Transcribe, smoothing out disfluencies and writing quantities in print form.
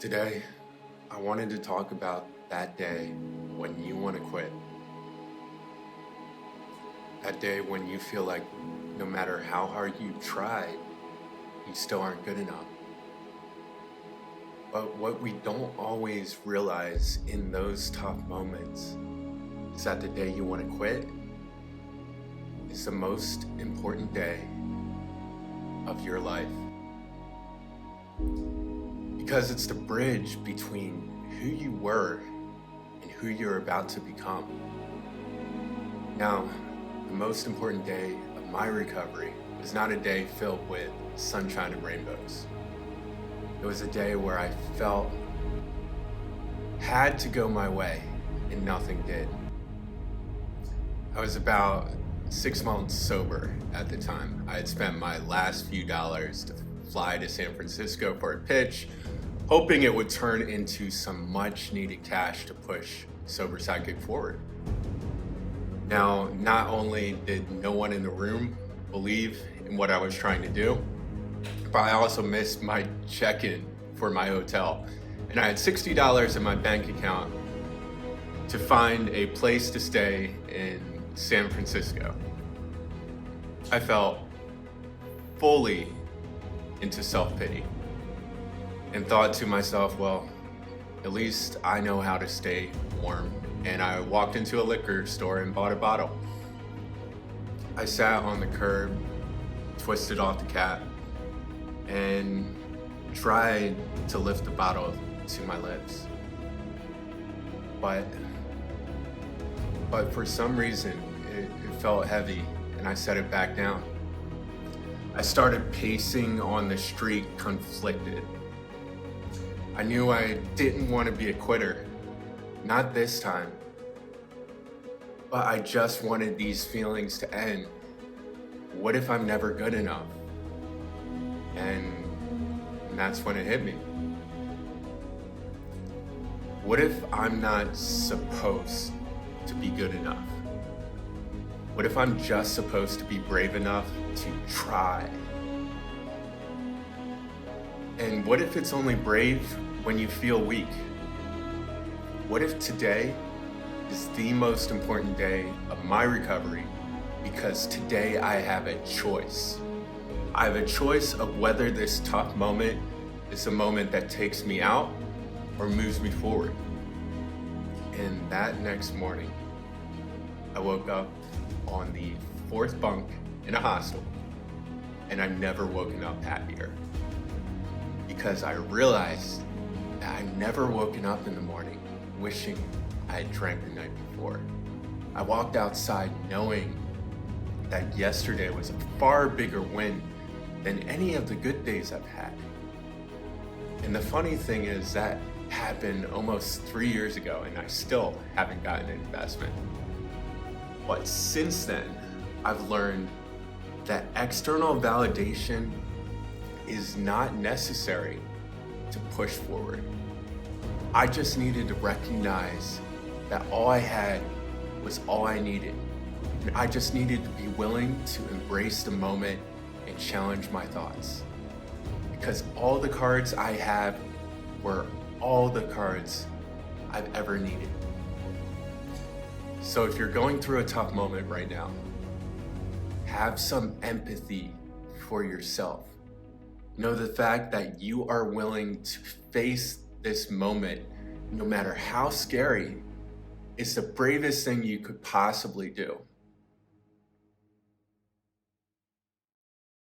Today, I wanted to talk about that day when you want to quit. That day when you feel like no matter how hard you tried, you still aren't good enough. But what we don't always realize in those tough moments is that the day you want to quit is the most important day of your life. Because it's the bridge between who you were and who you're about to become. Now, the most important day of my recovery was not a day filled with sunshine and rainbows. It was a day where I felt had to go my way and nothing did. I was about 6 months sober at the time. I had spent my last few dollars to fly to San Francisco for a pitch, hoping it would turn into some much needed cash to push Sober Sidekick forward. Now, not only did no one in the room believe in what I was trying to do, but I also missed my check-in for my hotel. And I had $60 in my bank account to find a place to stay in San Francisco. I felt fully into self-pity and thought to myself, well, at least I know how to stay warm. And I walked into a liquor store and bought a bottle. I sat on the curb, twisted off the cap, and tried to lift the bottle to my lips. But for some reason, it felt heavy, and I set it back down. I started pacing on the street, conflicted. I knew I didn't want to be a quitter, not this time. But I just wanted these feelings to end. What if I'm never good enough? And that's when it hit me. What if I'm not supposed to be good enough? What if I'm just supposed to be brave enough to try? And what if it's only brave when you feel weak? What if today is the most important day of my recovery because today I have a choice. I have a choice of whether this tough moment is a moment that takes me out or moves me forward. And that next morning, I woke up on the 4th bunk in a hostel, and I've never woken up happier because I realized that I'd never woken up in the morning wishing I had drank the night before. I walked outside knowing that yesterday was a far bigger win than any of the good days I've had. And the funny thing is that happened almost 3 years ago and I still haven't gotten an investment. But since then, I've learned that external validation is not necessary to push forward. I just needed to recognize that all I had was all I needed. And I just needed to be willing to embrace the moment and challenge my thoughts. Because all the cards I have were all the cards I've ever needed. So if you're going through a tough moment right now, have some empathy for yourself. Know the fact that you are willing to face this moment, no matter how scary, is the bravest thing you could possibly do.